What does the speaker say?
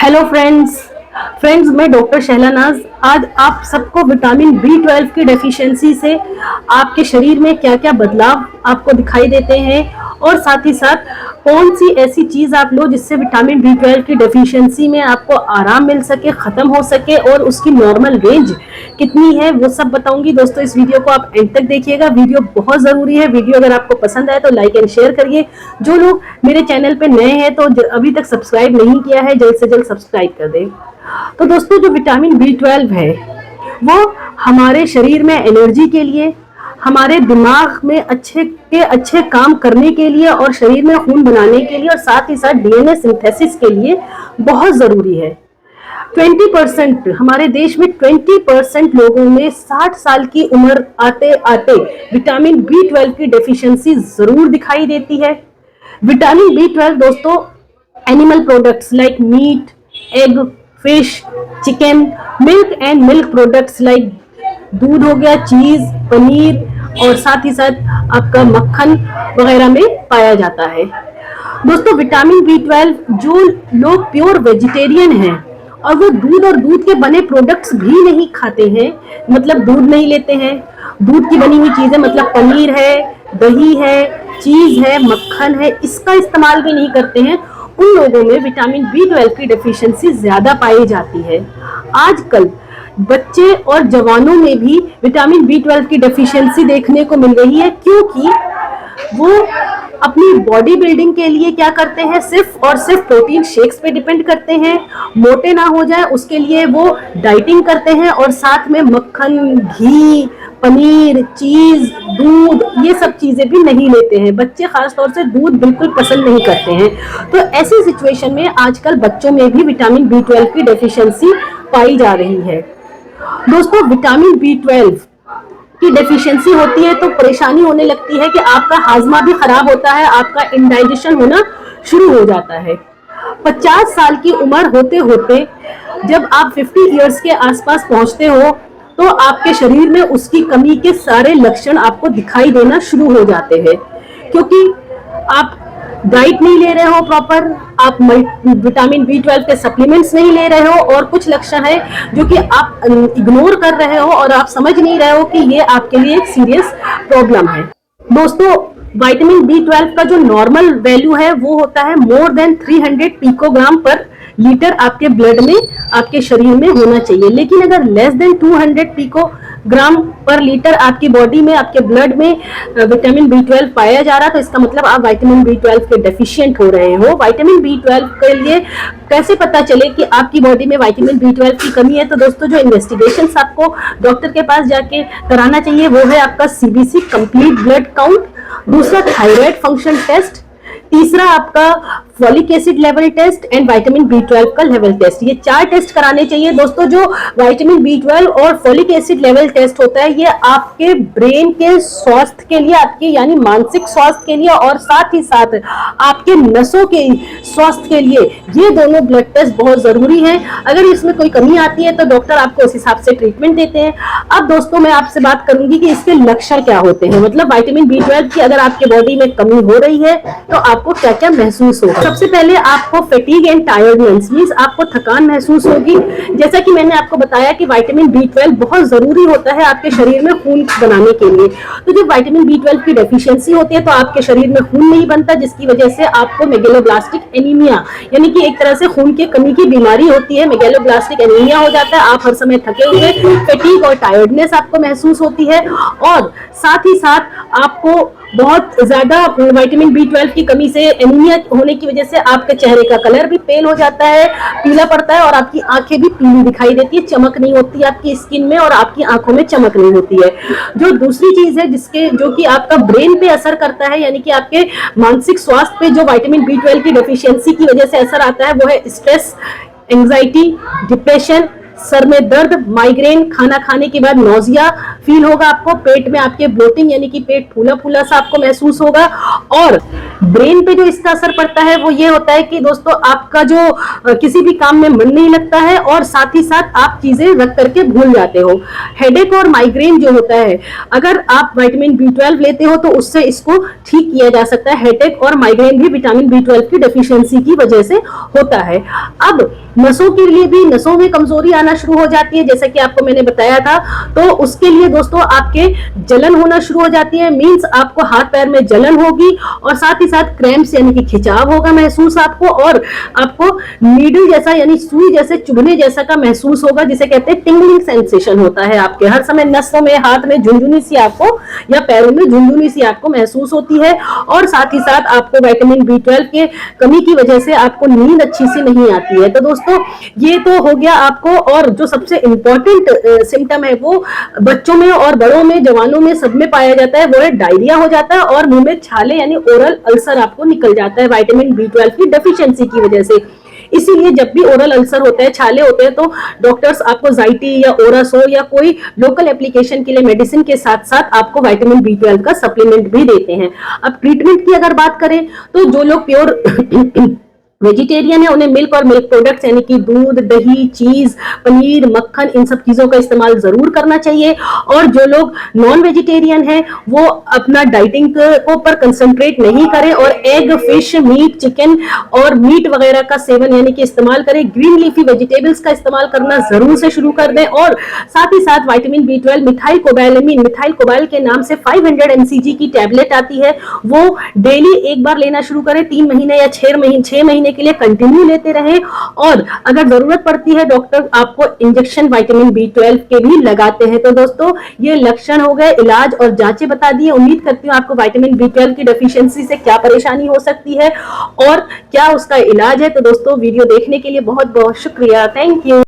Hello friends, मैं doctor Shahla नाज। आज आप सबको विटामिन बी 12 की डेफिशिएंसी से आपके शरीर में क्या क्या बदलाव आपको दिखाई देते हैं और साथ ही साथ कौन सी ऐसी चीज़ आप लो जिससे विटामिन बी 12 की डेफिशिएंसी में आपको आराम मिल सके, ख़त्म हो सके और उसकी नॉर्मल रेंज कितनी है वो सब बताऊंगी। दोस्तों इस वीडियो को आप एंड तक देखिएगा, वीडियो बहुत ज़रूरी है। वीडियो अगर आपको पसंद आए तो लाइक एंड शेयर करिए। जो लोग मेरे चैनल पे नए हैं तो अभी तक सब्सक्राइब नहीं किया है, जल्द से जल्द सब्सक्राइब कर दें। तो दोस्तों जो विटामिन बी 12 है वो हमारे शरीर में एनर्जी के लिए, हमारे दिमाग में अच्छे काम करने के लिए और शरीर में खून बनाने के लिए और साथ ही साथ डीएनए सिंथेसिस के लिए बहुत ज़रूरी है। 20% हमारे देश में 20% लोगों में 60 साल की उम्र आते आते विटामिन बी 12 की डेफिशिएंसी ज़रूर दिखाई देती है। विटामिन बी 12 दोस्तों animal products like meat, egg, fish, chicken, milk and milk products like दूध हो गया, चीज, पनीर और साथ ही साथ आपका मक्खन वगैरह में पाया जाता है। दोस्तों विटामिन बी 12 जो लोग प्योर वेजिटेरियन हैं और वो दूध और दूध के बने प्रोडक्ट्स भी नहीं खाते हैं, मतलब दूध नहीं लेते हैं, दूध की बनी हुई चीजें मतलब पनीर है, दही है, चीज है, मक्खन है, इसका इस्तेमाल भी नहीं करते हैं, उन लोगों में विटामिन बी 12 की डेफिशिएंसी ज्यादा पाई जाती है। आजकल बच्चे और जवानों में भी विटामिन बी 12 की डेफिशिएंसी देखने को मिल रही है, क्योंकि वो अपनी बॉडी बिल्डिंग के लिए क्या करते हैं, सिर्फ और सिर्फ प्रोटीन शेक्स पे डिपेंड करते हैं। मोटे ना हो जाए उसके लिए वो डाइटिंग करते हैं और साथ में मक्खन, घी, पनीर, चीज, दूध ये सब चीजें भी नहीं लेते हैं। बच्चे खासतौर से दूध बिल्कुल पसंद नहीं करते हैं। तो ऐसी सिचुएशन में आजकल बच्चों में भी विटामिन बी 12 की डेफिशिएंसी पाई जा रही है। दोस्तों विटामिन बी 12 की डेफिशिएंसी होती है तो परेशानी होने लगती है कि आपका हाजमा भी खराब होता है, आपका इंडाइजेशन होना शुरू हो जाता है। 50 साल की उम्र होते होते जब आप 50 इयर्स के आसपास पहुंचते हो तो आपके शरीर में उसकी कमी के सारे लक्षण आपको दिखाई देना शुरू हो जाते हैं, क्योंकि आप डाइट नहीं ले रहे हो प्रॉपर, आप विटामिन बी 12 के सप्लीमेंट्स नहीं ले रहे हो और कुछ लक्षण है जो कि आप इग्नोर कर रहे हो और आप समझ नहीं रहे हो कि ये आपके लिए एक सीरियस प्रॉब्लम है। दोस्तों विटामिन बी 12 का जो नॉर्मल वैल्यू है वो होता है मोर देन 300 पिकोग्राम पर लीटर आपके ब्लड में, आपके शरीर में होना चाहिए। लेकिन अगर लेस देन 200 पिकोग्राम पर लीटर आपकी बॉडी में, आपके ब्लड में विटामिन बी 12 पाया जा रहा है तो इसका मतलब आप विटामिन बी 12 के डेफिशिएंट हो रहे हो। विटामिन बी 12 के लिए कैसे पता चले कि आपकी बॉडी में विटामिन बी 12 की कमी है? तो दोस्तों जो इन्वेस्टिगेशंस आपको डॉक्टर के पास जाके कराना चाहिए वो है आपका सीबीसी कंप्लीट ब्लड काउंट, दूसरा थायराइड फंक्शन टेस्ट, तीसरा आपका folic acid level test and vitamin B 12 का लेवल टेस्ट। ये 4 टेस्ट कराने चाहिए। दोस्तों जो विटामिन बी 12 और फॉलिक एसिड लेवल टेस्ट होता है ये आपके ब्रेन के स्वास्थ्य के लिए, आपके यानी मानसिक स्वास्थ्य के लिए और साथ ही साथ आपके नसों के स्वास्थ्य के लिए ये दोनों ब्लड टेस्ट बहुत जरूरी है। अगर इसमें कोई कमी आती है तो डॉक्टर आपको उस हिसाब से ट्रीटमेंट देते हैं। अब दोस्तों मैं आपसे बात करूंगी कि इसके लक्षण क्या होते हैं, मतलब विटामिन बी 12 की अगर आपके बॉडी में कमी हो रही है तो आपको क्या क्या महसूस होगा। सबसे पहले आपको फैटीग एंड टायर्डनेस मींस आपको थकान महसूस होगी। जैसा कि मैंने आपको बताया कि विटामिन बी 12 बहुत जरूरी होता है आपके शरीर में खून बनाने के लिए। तो जब विटामिन बी 12 की डेफिशिएंसी होती है तो आपके शरीर में खून नहीं बनता, जिसकी वजह से आपको मेगलोब्लास्टिक एनीमिया यानी कि एक तरह से खून की कमी की बीमारी होती है, मेगलोब्लास्टिक एनीमिया हो जाता है। आप हर समय थके हुए, फैटीग और टायर्डनेस आपको महसूस होती है और साथ ही साथ आपको बहुत ज्यादा विटामिन बी 12 की कमी से, एनीमिया होने की वजह से आपके चेहरे का कलर भी पेल हो जाता है, पीला पड़ता है और आपकी आंखें भी पीली दिखाई देती है, चमक नहीं होती है आपकी स्किन में और आपकी आंखों में चमक नहीं होती है। जो दूसरी चीज है जो कि आपका ब्रेन पे असर करता है, यानी कि आपके मानसिक स्वास्थ्य पे जो विटामिन बी 12 की डेफिशिएंसी की वजह से असर आता है वो है स्ट्रेस, एंजाइटी, डिप्रेशन, सर में दर्द, माइग्रेन, खाना खाने के बाद नौजिया फील होगा आपको, पेट में आपके ब्लोटिंग यानी कि पेट फूला फूला सा आपको महसूस होगा। और ब्रेन पे जो इसका असर पड़ता है वो ये होता है कि दोस्तों आपका जो किसी भी काम में मन नहीं लगता है और साथ ही साथ आप चीजें रख करके भूल जाते हो। हेडेक और माइग्रेन जो होता है, अगर आप विटामिन बी 12 लेते हो तो उससे इसको ठीक किया जा सकता है। हेडेक और माइग्रेन भी विटामिन बी 12 की डेफिशिएंसी की वजह से होता है। अब नसों के लिए भी, नसों में कमजोरी आना शुरू हो जाती है जैसा कि आपको मैंने बताया था। तो उसके लिए दोस्तों आपके जलन होना शुरू हो जाती है, मींस आपको हाथ पैर में जलन होगी और साथ ही साथ क्रैम्प्स यानी कि खिंचाव होगा महसूस आपको, और आपको नीडल जैसा यानी सुई जैसे चुभने जैसा का महसूस होगा, जिसे कहते हैं टिंगलिंग सेंसेशन होता है आपके हर समय नसों में, हाथ में झुनझुनी सी आपको या पैरों में झुनझुनी सी आपको महसूस होती है। और साथ ही साथ आपको विटामिन B12 के कमी की वजह से आपको नींद अच्छी सी नहीं आती है। तो दोस्तों ये तो हो गया आपको, और जो सबसे इंपॉर्टेंट सिम्टम है वो बच्चों में और बड़ों में, जवानों में, सब में पाया जाता है, वो है डायरिया हो जाता है और मुंह में छाले यानी ओरल अल्सर आपको निकल जाता है विटामिन B12 की डेफिशिएंसी की वजह से। इसीलिए जब भी ओरल अल्सर होते हैं, छाले होते हैं, तो डॉक्टर्स आपको जाइटी या ओरासो या कोई लोकल एप्लीकेशन के लिए मेडिसिन के साथ साथ आपको विटामिन B12 का सप्लीमेंट भी देते हैं। अब ट्रीटमेंट की अगर बात करें तो जो लोग प्योर वेजिटेरियन है उन्हें मिल्क और मिल्क प्रोडक्ट्स यानी कि दूध, दही, चीज, पनीर, मक्खन, इन सब चीजों का इस्तेमाल जरूर करना चाहिए। और जो लोग नॉन वेजिटेरियन है वो अपना डाइटिंग को पर कंसंट्रेट नहीं करें और एग, फिश, मीट, चिकन और मीट वगैरह का सेवन यानी कि इस्तेमाल करें। ग्रीन लीफी वेजिटेबल्स का इस्तेमाल करना जरूर से शुरू कर दें। और साथ ही साथ vitamin B12 methylcobalamin, methylcobal के नाम से 500 mcg की टैबलेट आती है, वो डेली एक बार लेना शुरू करें। 3 महीने या 6 महीने के लिए कंटिन्यू लेते रहे, और अगर जरूरत पड़ती है डॉक्टर आपको इंजेक्शन विटामिन B12 के भी लगाते हैं। तो दोस्तों ये लक्षण हो गए, इलाज और जांचें बता दिए। उम्मीद करती हूँ आपको विटामिन B12 की डेफिशिएंसी से क्या परेशानी हो सकती है और क्या उसका इलाज है। तो दोस्तों वीडियो देखने के लिए बहुत बहुत शुक्रिया, थैंक यू।